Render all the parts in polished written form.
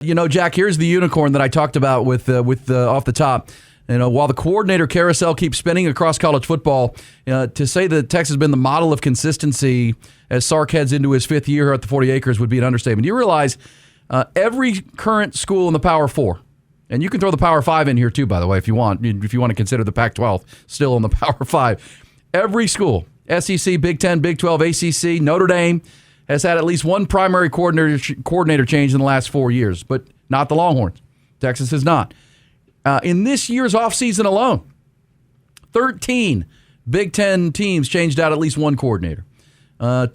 You know, Jack, here's the unicorn that I talked about with off the top. You know, while the coordinator carousel keeps spinning across college football, to say that Texas has been the model of consistency as Sark heads into his fifth year at the 40 Acres would be an understatement. You realize every current school in the Power Four, and you can throw the Power Five in here too, by the way, if you want to consider the Pac-12 still in the Power Five. Every school, SEC, Big Ten, Big 12, ACC, Notre Dame, has had at least one primary coordinator change in the last 4 years, but not the Longhorns. Texas has not. In this year's offseason alone, 13 Big Ten teams changed out at least one coordinator. 10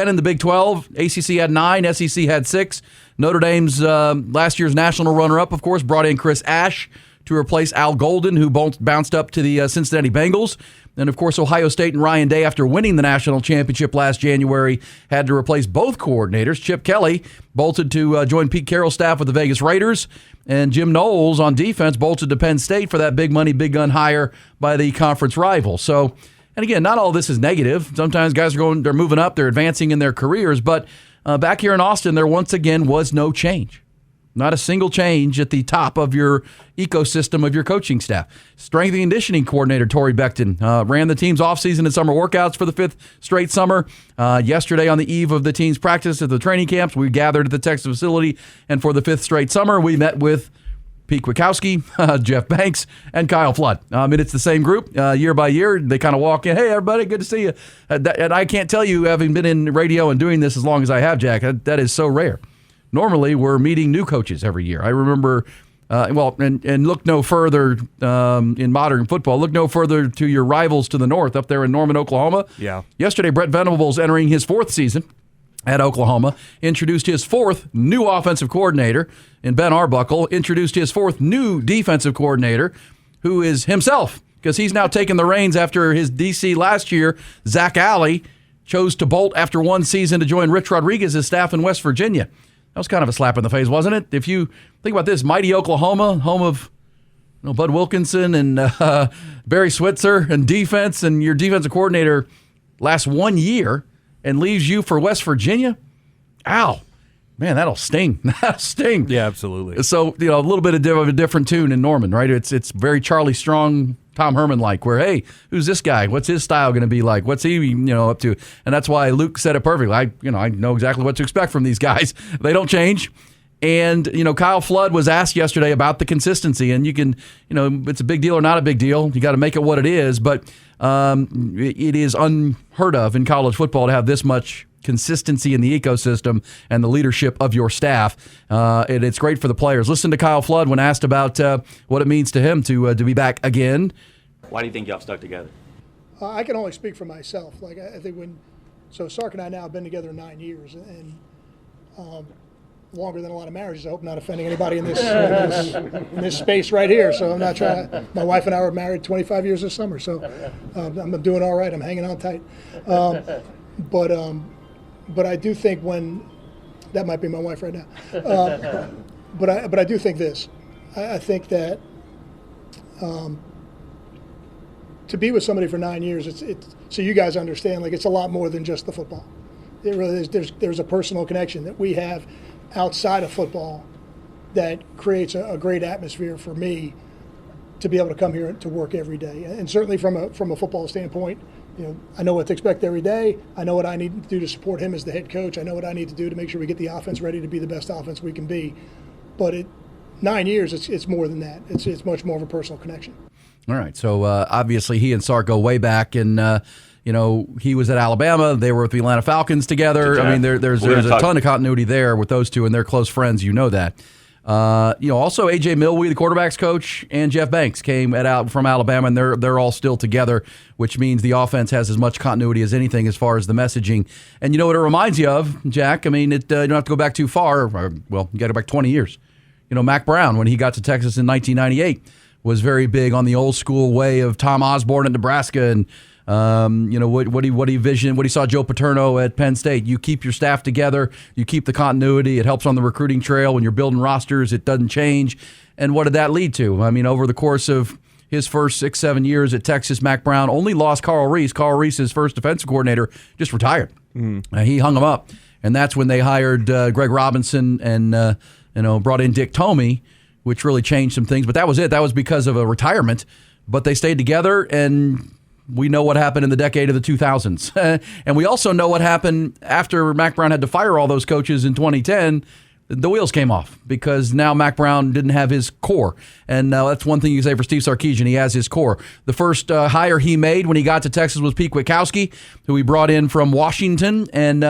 in the Big 12. ACC had 9. SEC had 6. Notre Dame's last year's national runner-up, of course, brought in Chris Ash to replace Al Golden, who bounced up to the Cincinnati Bengals. And, of course, Ohio State and Ryan Day, after winning the national championship last January, had to replace both coordinators. Chip Kelly bolted to join Pete Carroll's staff with the Vegas Raiders. And Jim Knowles on defense bolted to Penn State for that big money, big gun hire by the conference rival. So, and again, not all this is negative. Sometimes guys they're moving up, they're advancing in their careers. But back here in Austin, there once again was no change. Not a single change at the top of your ecosystem of your coaching staff. Strength and conditioning coordinator Torrey Beckton ran the team's offseason and summer workouts for the fifth straight summer. Yesterday, on the eve of the team's practice at the training camps, we gathered at the Texas facility, and for the fifth straight summer, we met with Pete Kwiatkowski, Jeff Banks, and Kyle Flood. It's the same group year by year. They kind of walk in, hey, everybody, good to see you. And I can't tell you, having been in radio and doing this as long as I have, Jack, that is so rare. Normally, we're meeting new coaches every year. I remember, and look no further in modern football. Look no further to your rivals to the north up there in Norman, Oklahoma. Yeah. Yesterday, Brett Venables, entering his fourth season at Oklahoma, introduced his fourth new offensive coordinator in Ben Arbuckle, introduced his fourth new defensive coordinator, who is himself, because he's now taken the reins after his DC last year. Zach Alley chose to bolt after one season to join Rich Rodriguez's staff in West Virginia. That was kind of a slap in the face, wasn't it? If you think about this, mighty Oklahoma, home of Bud Wilkinson and Barry Switzer and defense, and your defensive coordinator lasts 1 year and leaves you for West Virginia? Ow. Man, that'll sting. That'll sting. Yeah, absolutely. So, a little bit of a different tune in Norman, right? It's very Charlie Strong, Tom Herman-like, where, hey, who's this guy? What's his style going to be like? What's he, up to? And that's why Luke said it perfectly. I know exactly what to expect from these guys. They don't change. And, Kyle Flood was asked yesterday about the consistency. And you can, it's a big deal or not a big deal. You got to make it what it is. But it is unheard of in college football to have this much consistency in the ecosystem and the leadership of your staff. And it's great for the players. Listen to Kyle Flood when asked about what it means to him to be back again. Why do you think y'all stuck together? I can only speak for myself. I think Sark and I now have been together 9 years, and longer than a lot of marriages. I hope not offending anybody in this space right here. So I'm not trying. My wife and I were married 25 years this summer, so I'm doing all right. I'm hanging on tight. But I do think that might be my wife right now. But I do think this. I think that to be with somebody for 9 years, it's so you guys understand. It's a lot more than just the football. It really is. There's a personal connection that we have outside of football that creates a great atmosphere for me to be able to come here to work every day. And certainly from a football standpoint, I know what to expect every day. I know what I need to do to support him as the head coach. I know what I need to do to make sure we get the offense ready to be the best offense we can be. But 9 years, it's more than that. It's much more of a personal connection. All right. So obviously he and Sark go way back, and he was at Alabama. They were with the Atlanta Falcons together. Exactly. I mean, there's a ton of continuity there with those two, and they're close friends. You know that. Also A.J. Milwee, the quarterback's coach, and Jeff Banks came from Alabama, and they're all still together, which means the offense has as much continuity as anything as far as the messaging. And you know what it reminds you of, Jack? I mean, you don't have to go back too far. Well, you got to go back 20 years. Mac Brown, when he got to Texas in 1998, was very big on the old school way of Tom Osborne at Nebraska, and what he saw Joe Paterno at Penn State. You keep your staff together, you keep the continuity. It helps on the recruiting trail when you're building rosters. It doesn't change. And what did that lead to? I mean, over the course of his first 6-7 years at Texas, Mac Brown only lost Carl Reese. Carl Reese, his first defensive coordinator, just retired. He hung him up, and that's when they hired Greg Robinson and brought in Dick Tomey, which really changed some things. But that was it. That was because of a retirement. But they stayed together, and we know what happened in the decade of the 2000s. And we also know what happened after Mack Brown had to fire all those coaches in 2010. The wheels came off because now Mack Brown didn't have his core. And that's one thing you say for Steve Sarkisian. He has his core. The first hire he made when he got to Texas was Pete Kwiatkowski, who he brought in from Washington and,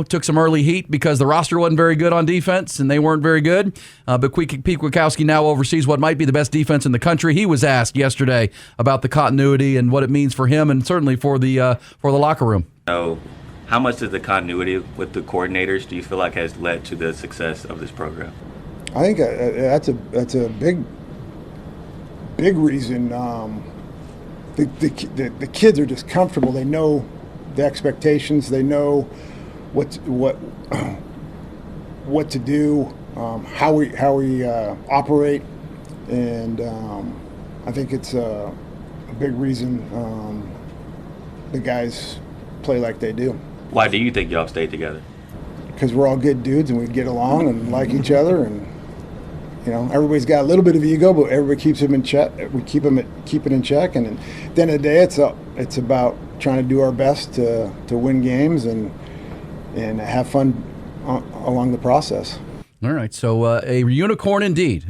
took some early heat because the roster wasn't very good on defense and they weren't very good. But Pete Kwiatkowski now oversees what might be the best defense in the country. He was asked yesterday about the continuity and what it means for him and certainly for the locker room. So, how much does the continuity with the coordinators do you feel like has led to the success of this program? I think that's a big reason. The kids are just comfortable. They know the expectations. They know what to do, how we operate, and I think it's a big reason the guys play like they do. Why do you think y'all stayed together? Because we're all good dudes and we get along and like each other, and everybody's got a little bit of ego, but everybody keeps them in check. We keep it in check, and at the end of the day, it's about trying to do our best to win games and have fun along the process. All right, so a unicorn indeed,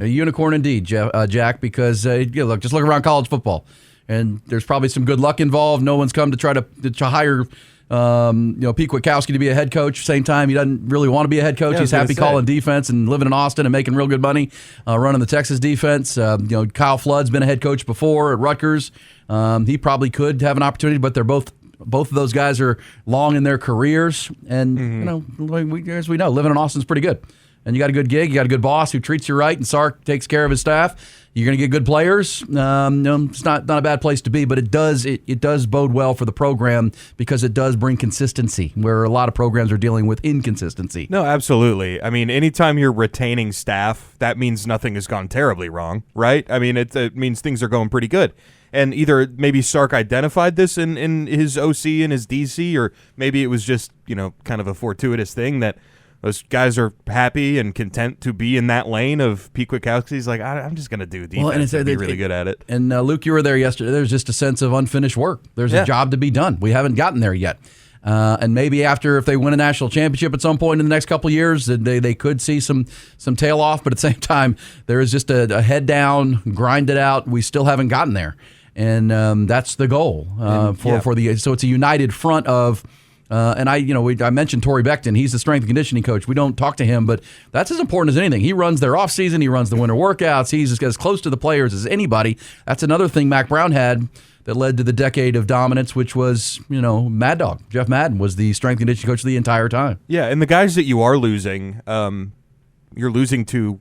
Jack. Because just look around college football, and there's probably some good luck involved. No one's come to try to hire Pete Kwiatkowski to be a head coach. Same time, he doesn't really want to be a head coach. Yeah, he's happy calling defense and living in Austin and making real good money running the Texas defense. Kyle Flood's been a head coach before at Rutgers. He probably could have an opportunity, but they're both of those guys are long in their careers. And, as we know, living in Austin's pretty good. And you got a good gig, you got a good boss who treats you right, and Sark takes care of his staff. You're going to get good players. It's not a bad place to be, but it does bode well for the program because it does bring consistency where a lot of programs are dealing with inconsistency. No, absolutely. I mean, anytime you're retaining staff, that means nothing has gone terribly wrong, right? I mean, it means things are going pretty good. And either maybe Sark identified this in his OC and his DC, or maybe it was just, kind of a fortuitous thing that those guys are happy and content to be in that lane of Pete Kwiatkowski's like, I'm just going to do defense and be really good at it. And Luke, you were there yesterday. There's just a sense of unfinished work. There's a job to be done. We haven't gotten there yet. And maybe after, if they win a national championship at some point in the next couple of years, they could see some tail off. But at the same time, there is just a head down, grind it out. We still haven't gotten there. And that's the goal so it's a united front of. And I mentioned Torrey Becton. He's the strength and conditioning coach. We don't talk to him, but that's as important as anything. He runs their off season. He runs the winter workouts. He's as close to the players as anybody. That's another thing Mack Brown had that led to the decade of dominance, which was, Mad Dog. Jeff Madden was the strength and conditioning coach the entire time. Yeah, and the guys that you are losing, you're losing to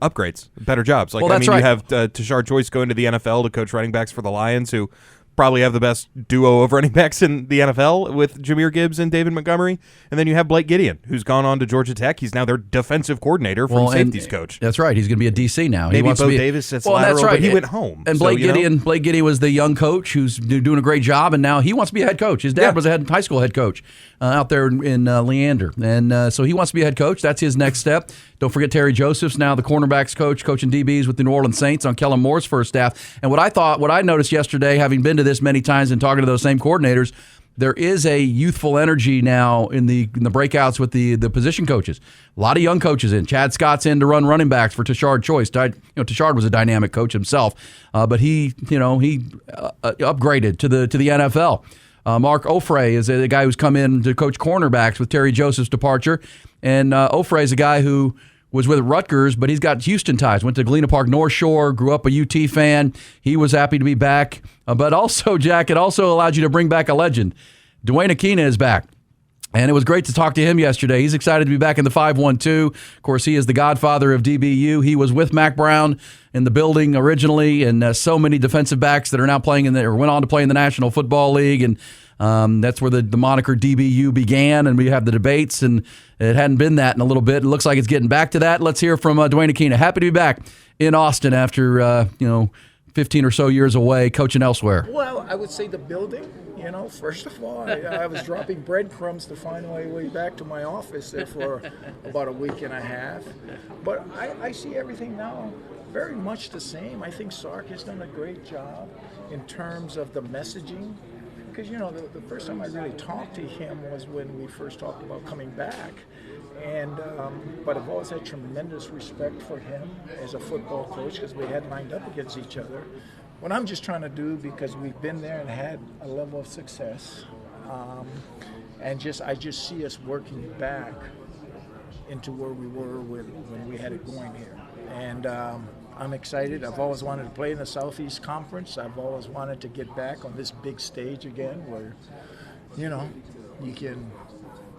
upgrades, better jobs. Right. You have Tashard Choice going to the NFL to coach running backs for the Lions, who probably have the best duo of running backs in the NFL with Jahmyr Gibbs and David Montgomery. And then you have Blake Gideon, who's gone on to Georgia Tech. He's now their defensive coordinator from safeties coach. That's right. He's going to be a DC now. Maybe Bo Davis sits lateral, that's right. But he went home. And Blake Gideon was the young coach who's doing a great job, and now he wants to be a head coach. His dad was a high school head coach out there in Leander. And so he wants to be a head coach. That's his next step. Don't forget Terry Joseph's now the cornerbacks coach, coaching DBs with the New Orleans Saints on Kellen Moore's first staff. And what I noticed yesterday, having been to this many times and talking to those same coordinators, there is a youthful energy now in the breakouts with the position coaches. A lot of young coaches in. Chad Scott's in to run running backs for Tashard Choice. Tashard was a dynamic coach himself, but he upgraded to the NFL. Mark Ofrey is a guy who's come in to coach cornerbacks with Terry Joseph's departure. And Ofrey is a guy who was with Rutgers, but he's got Houston ties. Went to Galena Park North Shore, grew up a UT fan. He was happy to be back. But also, Jack, it also allowed you to bring back a legend. Dwayne Aquina is back. And it was great to talk to him yesterday. He's excited to be back in the 5-1-2. Of course, he is the godfather of DBU. He was with Mack Brown in the building originally, and so many defensive backs that are now playing went on to play in the National Football League. And that's where the moniker DBU began, and we have the debates, and it hadn't been that in a little bit. It looks like it's getting back to that. Let's hear from Dwayne Aquina. Happy to be back in Austin after 15 or so years away, coaching elsewhere? Well, I would say the building. First of all, I was dropping breadcrumbs to find my way back to my office there for about a week and a half. But I see everything now very much the same. I think Sark has done a great job in terms of the messaging. Because, the first time I really talked to him was when we first talked about coming back. But I've always had tremendous respect for him as a football coach because we had lined up against each other. What I'm just trying to do, because we've been there and had a level of success, I just see us working back into where we were when we had it going here. And I'm excited. I've always wanted to play in the Southeast Conference. I've always wanted to get back on this big stage again where, you can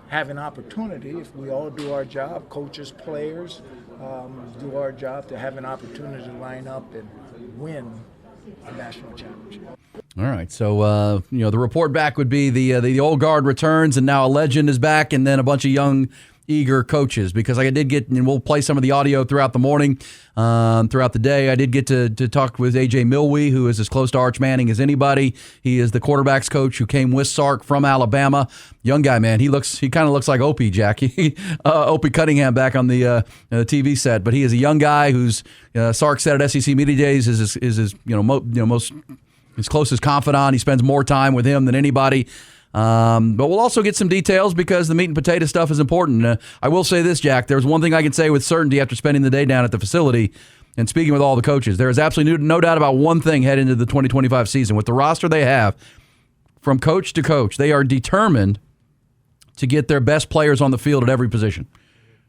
have an opportunity, if we all do our job, coaches, players, do our job, to have an opportunity to line up and win a national championship. All right, so the report back would be the old guard returns, and now a legend is back, and then a bunch of young, eager coaches. Because I did get, and we'll play some of the audio throughout the morning, throughout the day. I did get to talk with A.J. Milwee, who is as close to Arch Manning as anybody. He is the quarterbacks coach who came with Sark from Alabama. Young guy, man. He kind of looks like Opie, Jackie. Opie Cunningham back on the TV set, but he is a young guy who's Sark said at SEC Media Days is his most his closest confidant. He spends more time with him than anybody. But we'll also get some details because the meat and potato stuff is important. I will say this, Jack. There's one thing I can say with certainty after spending the day down at the facility and speaking with all the coaches. There is absolutely no doubt about one thing heading into the 2025 season. With the roster they have, from coach to coach, they are determined to get their best players on the field at every position.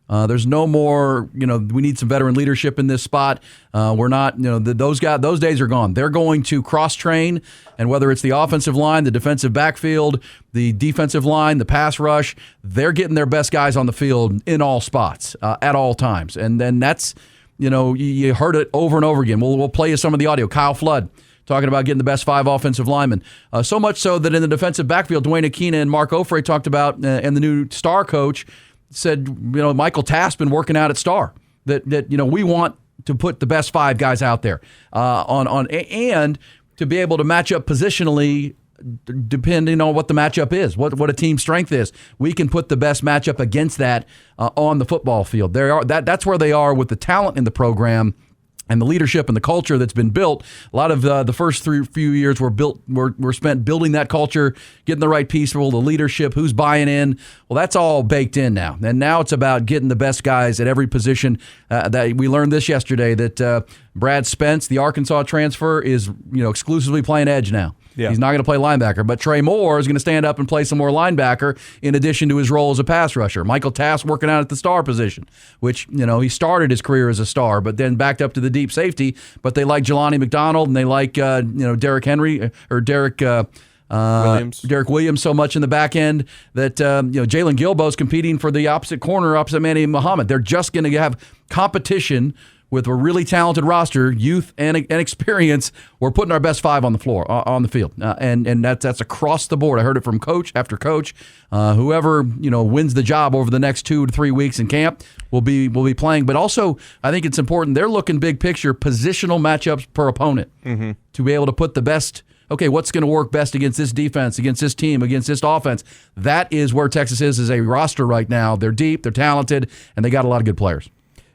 There's no more, we need some veteran leadership in this spot. We're not, those days are gone. They're going to cross-train, and whether it's the offensive line, the defensive backfield, the defensive line, the pass rush, they're getting their best guys on the field in all spots at all times. And then that's, you heard it over and over again. We'll play you some of the audio. Kyle Flood talking about getting the best 5 offensive linemen. So much so that in the defensive backfield, Dwayne Akina and Mark Ofrey talked about, and the new star coach said, Michael Taft's been working out at Star. That we want to put the best 5 guys out there and to be able to match up positionally, depending on what the matchup is, what a team's strength is. We can put the best matchup against that on the football field. That's where they are with the talent in the program and the leadership and the culture that's been built. A lot of the first few years were spent building that culture, getting the right people, the leadership, who's buying in. Well, that's all baked in now. And now it's about getting the best guys at every position. That we learned this yesterday, that Brad Spence, the Arkansas transfer, is exclusively playing edge now. Yeah. He's not going to play linebacker. But Trey Moore is going to stand up and play some more linebacker in addition to his role as a pass rusher. Michael Taft's working out at the star position, which, he started his career as a star, but then backed up to the deep safety. But they like Jelani McDonald, and they like, Derrick Henry, or Derrick Williams so much in the back end that, Jalen Gilbo's competing for the opposite corner, opposite Manny Muhammad. They're just going to have competition with a really talented roster, youth and experience. We're putting our best 5 on the floor, on the field, and that's across the board. I heard it from coach after coach. Whoever wins the job over the next 2 to 3 weeks in camp will be playing. But also, I think it's important. They're looking big picture, positional matchups per opponent to be able to put the best. Okay, what's going to work best against this defense, against this team, against this offense? That is where Texas is as a roster right now. They're deep, they're talented, and they got a lot of good players.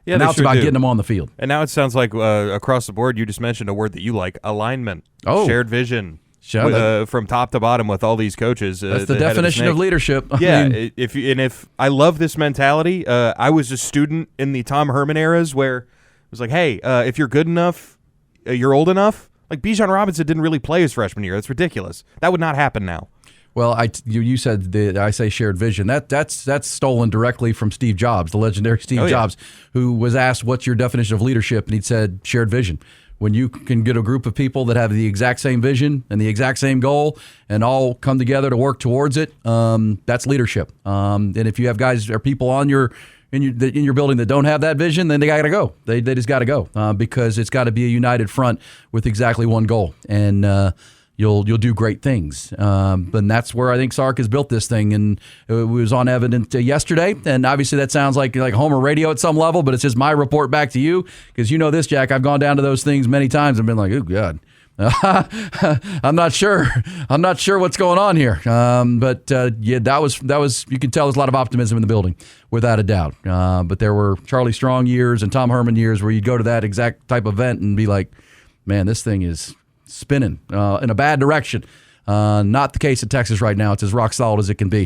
Yeah, now it's about getting them on the field. And now it sounds like across the board, you just mentioned a word that you like, alignment, shared vision, from top to bottom with all these coaches. That's the definition of leadership. If I love this mentality. I was a student in the Tom Herman eras where it was like, hey, if you're good enough, you're old enough. Like Bijan Robinson didn't really play his freshman year. That's ridiculous. That would not happen now. Well, you said I say shared vision. That's stolen directly from Steve Jobs, the legendary Steve Jobs, who was asked, "What's your definition of leadership?" and he said, "Shared vision." When you can get a group of people that have the exact same vision and the exact same goal, and all come together to work towards it, that's leadership. And if you have guys or people in your building that don't have that vision, then they got to go. They just got to go because it's got to be a united front with exactly one goal. And you'll do great things. And that's where I think Sark has built this thing, and it was on evident yesterday. And obviously that sounds like Homer radio at some level, but it's just my report back to you, because you know this, Jack. I've gone down to those things many times and been like, oh God. I'm not sure what's going on here. But that was you can tell there's a lot of optimism in the building, without a doubt. But there were Charlie Strong years and Tom Herman years where you'd go to that exact type of event and be like, man, this thing is spinning in a bad direction. Not the case at Texas right now. It's as rock solid as it can be.